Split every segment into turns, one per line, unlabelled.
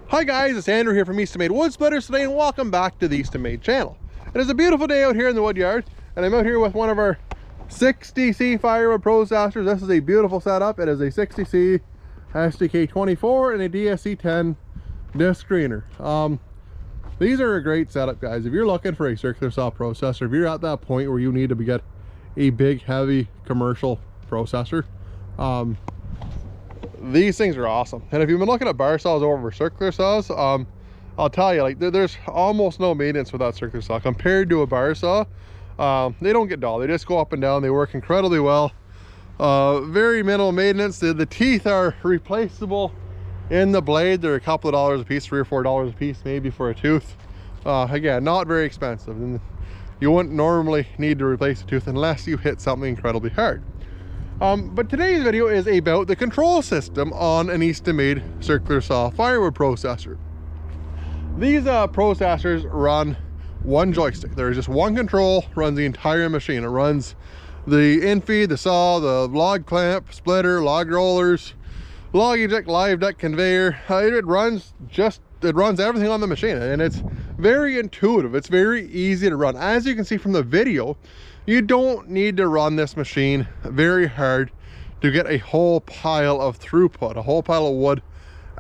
Hi guys, it's Andrew here from Eastonmade Wood Splitters today, and welcome back to the Eastonmade channel. It is a beautiful day out here in the wood yard, and I'm out here with one of our 60C Firewood processors. This is a beautiful setup. It is a 60C SDK24 and a DSC10 disc screener. These are a great setup, guys. If you're looking for a circular saw processor, if you're at that point where you need to get a big, heavy commercial processor, these things are awesome. And if you've been looking at bar saws over circular saws, I'll tell you, like, there's almost no maintenance with that circular saw compared to a bar saw. They don't get dull. They just go up and down. They work incredibly well. Very minimal maintenance. The teeth are replaceable in the blade. They're a couple of dollars a piece, $3 or $4 a piece maybe for a tooth. Again, not very expensive, and you wouldn't normally need to replace a tooth unless you hit something incredibly hard. But today's video is about the control system on an Eastonmade circular saw firewood processor. These processors run one joystick. There's just one control, runs the entire machine. It runs the infeed, the saw, the log clamp, splitter, log rollers, log eject, live deck, conveyor. It runs everything on the machine, and it's very intuitive. It's very easy to run. As you can see from the video, you don't need to run this machine very hard to get a whole pile of throughput, a whole pile of wood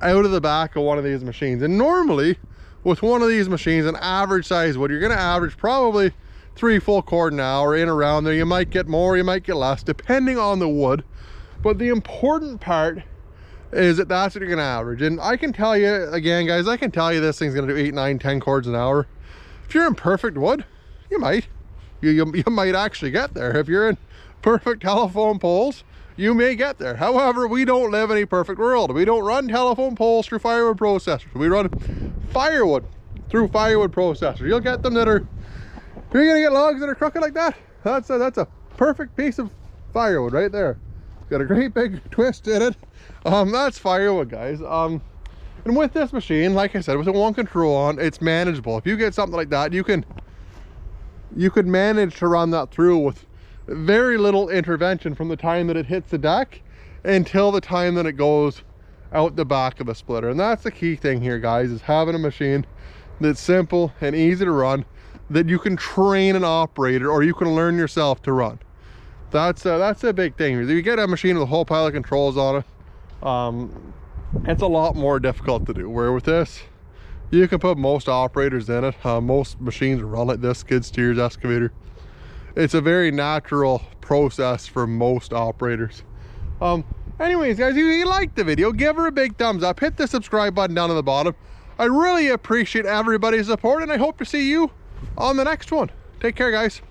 out of the back of one of these machines. And normally with one of these machines, an average size wood, you're going to average probably 3 full cord an hour, in around there. You might get more, you might get less, depending on the wood. But the important part is that that's what you're going to average. And I can tell you, again, guys, I can tell you this thing's going to do 8, 9, 10 cords an hour. If you're in perfect wood, you might. You might actually get there. If you're in perfect telephone poles, you may get there. However, we don't live in a perfect world. We don't run telephone poles through firewood processors. We run firewood through firewood processors. You'll get them that are, if you're gonna get logs that are crooked like that, that's a perfect piece of firewood right there. It's got a great big twist in it. That's firewood, guys. And with this machine, like I said, with the one control on, it's manageable. If you get something like that, you could manage to run that through with very little intervention from the time that it hits the deck until the time that it goes out the back of the splitter. And that's the key thing here, guys, is having a machine that's simple and easy to run, that you can train an operator or you can learn yourself to run. That's a big thing. If you get a machine with a whole pile of controls on it, it's a lot more difficult to do. Where with this, You can put most operators in it. Most machines run like this, skid steers, excavator. It's a very natural process for most operators. Anyways, guys, if you liked the video, give her a big thumbs up. Hit the subscribe button down on the bottom. I really appreciate everybody's support, and I hope to see you on the next one. Take care, guys.